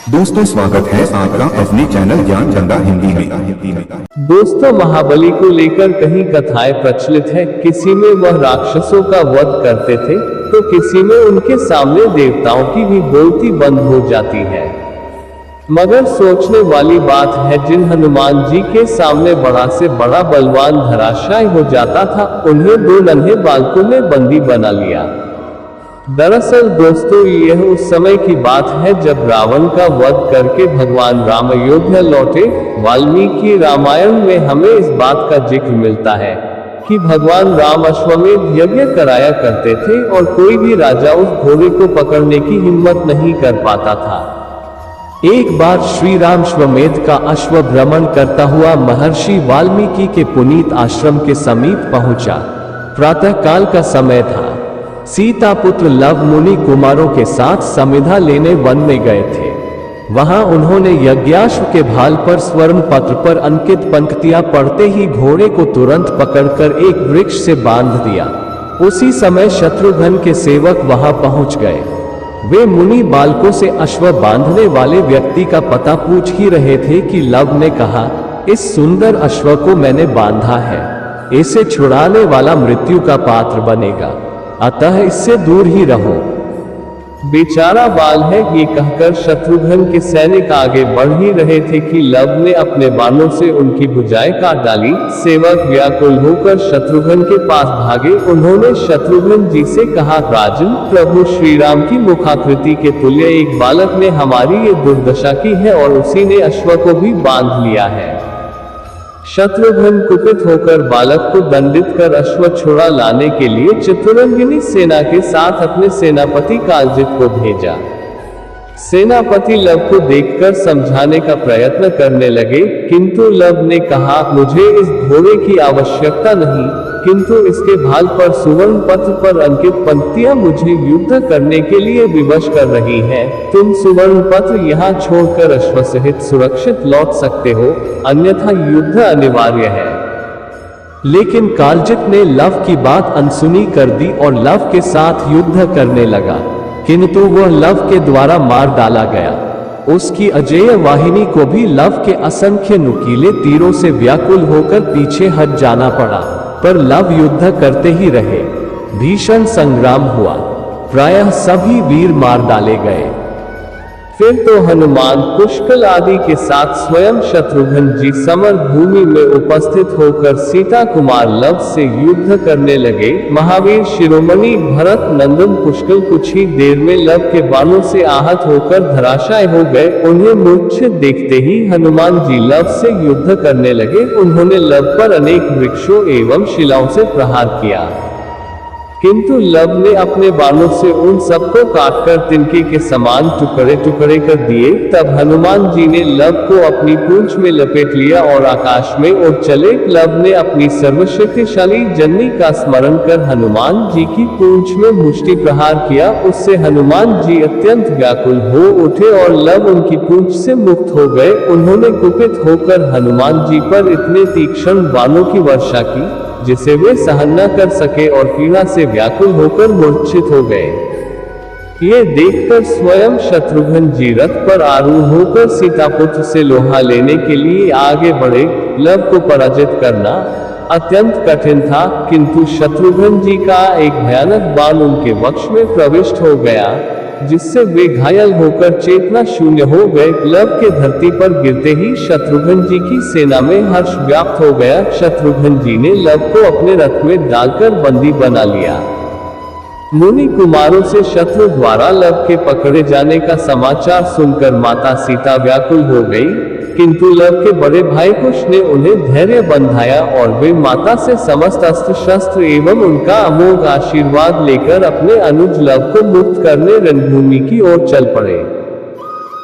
दोस्तों स्वागत है आपका अपने चैनल ज्ञान झंडा हिंदी में। दोस्तों, महाबली को लेकर कई कथाएं प्रचलित है। किसी में वह राक्षसों का वध करते थे तो किसी में उनके सामने देवताओं की भी बोलती बंद हो जाती है। मगर सोचने वाली बात है, जिन हनुमान जी के सामने बड़ा से बड़ा बलवान धराशायी हो जाता था, उन्हें दो नन्हे बालकों ने बंदी बना लिया। दरअसल दोस्तों, यह उस समय की बात है जब रावण का वध करके भगवान राम अयोध्या लौटे। वाल्मीकि रामायण में हमें इस बात का जिक्र मिलता है कि भगवान राम अश्वमेध यज्ञ कराया करते थे और कोई भी राजा उस घोड़े को पकड़ने की हिम्मत नहीं कर पाता था। एक बार श्री राम अश्वमेध का अश्व भ्रमण करता हुआ महर्षि वाल्मीकि के पुनीत आश्रम के समीप पहुंचा। प्रातः काल का समय था। सीता पुत्र लव मुनि कुमारों के साथ समिधा लेने वन में गए थे। वहां उन्होंने यज्ञाश्व के भाल पर स्वर्ण पत्र पर अंकित पंक्तियां पढ़ते ही घोड़े को तुरंत पकड़कर एक वृक्ष से बांध दिया। उसी समय शत्रुघ्न के सेवक वहां पहुंच गए। वे मुनि बालकों से अश्व बांधने वाले व्यक्ति का पता पूछ ही रहे थे कि लव ने कहा, इस सुंदर अश्व को मैंने बांधा है, इसे छुड़ाने वाला मृत्यु का पात्र बनेगा, अतः इससे दूर ही रहो। बेचारा बाल है, ये कहकर शत्रुघ्न के सैनिक आगे बढ़ ही रहे थे कि लव ने अपने बाणों से उनकी भुजाएं काट डाली। सेवक व्याकुल होकर शत्रुघ्न के पास भागे। उन्होंने शत्रुघ्न जी से कहा, राजन, प्रभु श्री राम की मुखाकृति के तुल्य एक बालक ने हमारी ये दुर्दशा की है और उसी ने अश्व को भी बांध लिया है। शत्रुघ्न कुपित होकर बालक को दंडित कर अश्व छुड़ा लाने के लिए चित्ररंगिनी सेना के साथ अपने सेनापति कालजित को भेजा। सेनापति लव को देखकर समझाने का प्रयत्न करने लगे, किंतु लव ने कहा, मुझे इस घोड़े की आवश्यकता नहीं, किंतु इसके भाल पर सुवर्ण पत्र पर अंकित पंक्तियां मुझे युद्ध करने के लिए विवश कर रही हैं। तुम सुवर्ण पत्र यहाँ छोड़कर अश्व सहित सुरक्षित लौट सकते हो, अन्यथा युद्ध अनिवार्य है। लेकिन कालजित ने लव की बात अनसुनी कर दी और लव के साथ युद्ध करने लगा, किंतु वह लव के द्वारा मार डाला गया। उसकी अजेय वाहिनी को भी लव के असंख्य नुकीले तीरों से व्याकुल होकर पीछे हट जाना पड़ा, पर लव युद्ध करते ही रहे। भीषण संग्राम हुआ, प्रायः सभी वीर मार डाले गए। फिर तो हनुमान, पुष्कल आदि के साथ स्वयं शत्रुघ्न जी समर भूमि में उपस्थित होकर सीता कुमार लव से युद्ध करने लगे। महावीर शिरोमणि भरत नंदन पुष्कल कुछ ही देर में लव के बाणों से आहत होकर धराशायी हो गए। उन्हें मूर्छित देखते ही हनुमान जी लव से युद्ध करने लगे। उन्होंने लव पर अनेक वृक्षों एवं शिलाओं से प्रहार किया, किंतु लव ने अपने बाणों से उन सबको काटकर तिनके के समान टुकड़े टुकड़े कर दिए। तब हनुमान जी ने लव को अपनी पूंछ में लपेट लिया और आकाश में उड़ चले। लव ने अपनी सर्वशक्तिशाली जननी का स्मरण कर हनुमान जी की पूंछ में मुष्टि प्रहार किया। उससे हनुमान जी अत्यंत व्याकुल हो उठे और लव उनकी पूंछ से मुक्त हो गए। उन्होंने कुपित होकर हनुमान जी पर इतने तीक्ष्ण बाणों की वर्षा की जिसे वे सहन न कर सके और पीड़ा से व्याकुल होकर मूर्छित हो गए। ये देखकर स्वयं शत्रुघ्न जी रथ पर आरूढ़ होकर सीता पुत्र से लोहा लेने के लिए आगे बढ़े। लव को पराजित करना अत्यंत कठिन था, किंतु शत्रुघ्न जी का एक भयानक बाण उनके वक्ष में प्रविष्ट हो गया, जिससे वे घायल होकर चेतना शून्य हो गए। लव के धरती पर गिरते ही शत्रुघ्न जी की सेना में हर्ष व्याप्त हो गया। शत्रुघ्न जी ने लव को अपने रथ में डालकर बंदी बना लिया। मुनि कुमारों से शत्रु द्वारा लव के पकड़े जाने का समाचार सुनकर माता सीता व्याकुल हो गई, किंतु लव के बड़े भाई कुश ने उन्हें धैर्य बंधाया और वे माता से समस्त अस्त्र शस्त्र एवं उनका अमोघ आशीर्वाद लेकर अपने अनुज लव को मुक्त करने रणभूमि की ओर चल पड़े।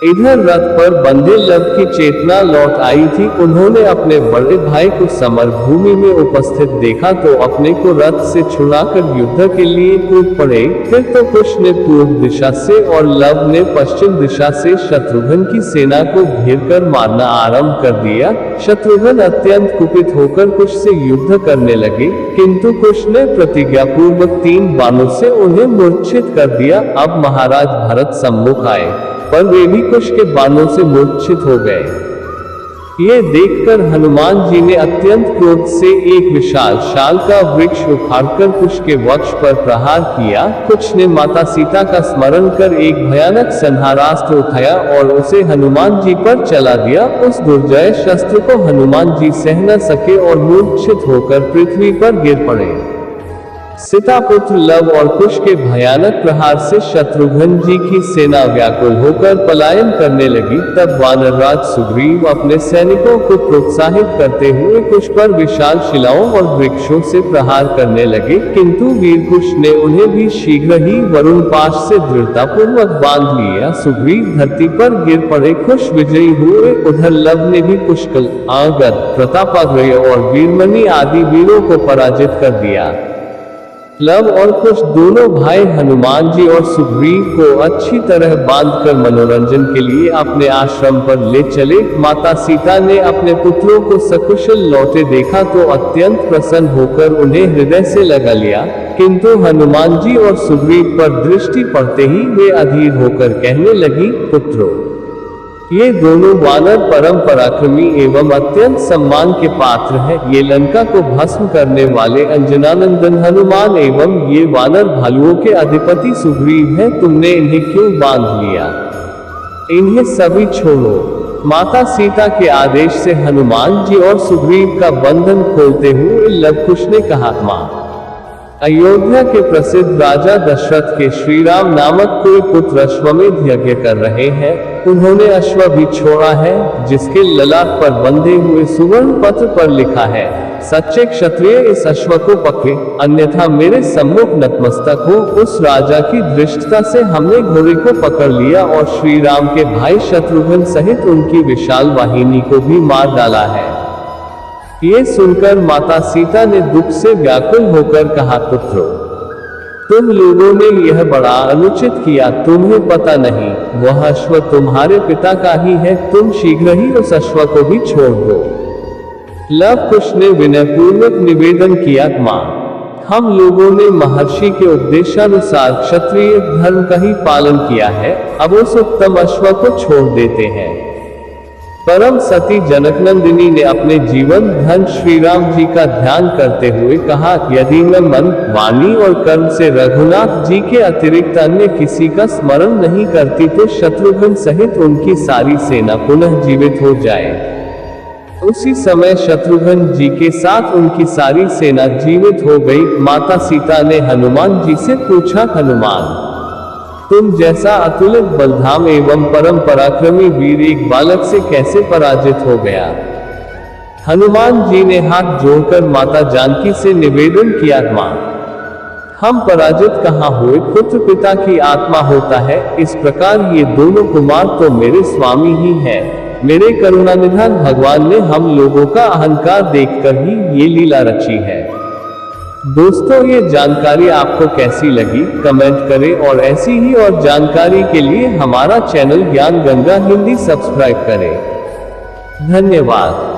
इधर रथ पर बंधे लव की चेतना लौट आई थी। उन्होंने अपने बड़े भाई को समर भूमि में उपस्थित देखा तो अपने को रथ से छुड़ाकर युद्ध के लिए कूद पड़े। फिर तो कुश ने पूर्व दिशा से और लव ने पश्चिम दिशा से शत्रुघ्न की सेना को घेरकर मारना आरंभ कर दिया। शत्रुघ्न अत्यंत कुपित होकर कुश से युद्ध करने लगे, किंतु कुश ने प्रतिज्ञा पूर्वक 3 बाणों से उन्हें मूर्छित कर दिया। अब महाराज भरत सम्मुख आए। पर वे भी कुश के बाणों से मूर्छित हो गए। ये देखकर हनुमान जी ने अत्यंत क्रोध से एक विशाल शाल का वृक्ष उखाड़कर कुश के वक्ष पर प्रहार किया। कुश ने माता सीता का स्मरण कर एक भयानक संहारास्त्र उठाया और उसे हनुमान जी पर चला दिया। उस दुर्जय शस्त्र को हनुमान जी सह न सके और मूर्छित होकर पृथ्वी पर गिर पड़े। सीता पुत्र लव और कुश के भयानक प्रहार से शत्रुघ्न जी की सेना व्याकुल होकर पलायन करने लगी। तब वानरराज सुग्रीव अपने सैनिकों को प्रोत्साहित करते हुए कुश पर विशाल शिलाओं और वृक्षों से प्रहार करने लगे, किंतु वीर कुश ने उन्हें भी शीघ्र ही वरुण पाश से दृढ़तापूर्वक बांध लिया। सुग्रीव धरती पर गिर पड़े, कुश विजयी हुए। उधर लव ने भी पुष्कल, आगद, प्रतापाग्रय और वीरमणि आदि वीरों को पराजित कर दिया। लव और कुश दोनों भाई हनुमान जी और सुग्रीव को अच्छी तरह बांधकर मनोरंजन के लिए अपने आश्रम पर ले चले। माता सीता ने अपने पुत्रों को सकुशल लौटे देखा तो अत्यंत प्रसन्न होकर उन्हें हृदय से लगा लिया, किंतु हनुमान जी और सुग्रीव पर दृष्टि पड़ते ही वे अधीर होकर कहने लगी, पुत्रों, ये दोनों वानर परम पराक्रमी एवं अत्यंत सम्मान के पात्र हैं। ये लंका को भस्म करने वाले अंजनानंदन हनुमान एवं ये वानर भालुओं के अधिपति सुग्रीव हैं। तुमने इन्हें क्यों बांध लिया? इन्हें सभी छोड़ो। माता सीता के आदेश से हनुमान जी और सुग्रीव का बंधन खोलते हुए लव कुश ने कहा, मां, अयोध्या के प्रसिद्ध राजा दशरथ के श्रीराम नामक कोई पुत्र अश्वमेध यज्ञ कर रहे हैं। उन्होंने अश्व भी छोड़ा है, जिसके ललाट पर बंधे हुए सुवर्ण पत्र पर लिखा है, सच्चे क्षत्रिय इस अश्व को पकड़े, अन्यथा मेरे सम्मुख नतमस्तक हो। उस राजा की धृष्टता से हमने घोड़े को पकड़ लिया और श्री राम के भाई शत्रुघ्न सहित उनकी विशाल वाहिनी को भी मार डाला है। ये सुनकर माता सीता ने दुख से व्याकुल होकर कहा, पुत्रों, तुम लोगों ने यह बड़ा अनुचित किया। तुम्हें पता नहीं, वह अश्व तुम्हारे पिता का ही है। तुम शीघ्र ही उस अश्व को भी छोड़ दो। लव कुश ने विनयपूर्वक निवेदन किया, मां, हम लोगों ने महर्षि के उपदेशानुसार क्षत्रिय धर्म का ही पालन किया है, अब उस उत्तम अश्व को छोड़ देते हैं। परम सती जनकनंदिनी ने अपने जीवन धन श्री राम जी का ध्यान करते हुए कहा, यदि मैं मन, वाणी और कर्म से रघुनाथ जी के अतिरिक्त अन्य किसी का स्मरण नहीं करती तो शत्रुघ्न सहित उनकी सारी सेना पुनः जीवित हो जाए। उसी समय शत्रुघ्न जी के साथ उनकी सारी सेना जीवित हो गई। माता सीता ने हनुमान जी से पूछा, हनुमान, तुम जैसा अतुलित बलधाम एवं परम पराक्रमी वीर एक बालक से कैसे पराजित हो गया? हनुमान जी ने हाथ जोड़कर माता जानकी से निवेदन किया, मां, हम पराजित कहाँ हुए? पुत्र पिता की आत्मा होता है। इस प्रकार ये दोनों कुमार तो मेरे स्वामी ही हैं। मेरे करुणानिधान भगवान ने हम लोगों का अहंकार देखकर ही ये लीला रची है। दोस्तों, ये जानकारी आपको कैसी लगी कमेंट करें और ऐसी ही और जानकारी के लिए हमारा चैनल ज्ञान गंगा हिंदी सब्सक्राइब करें। धन्यवाद।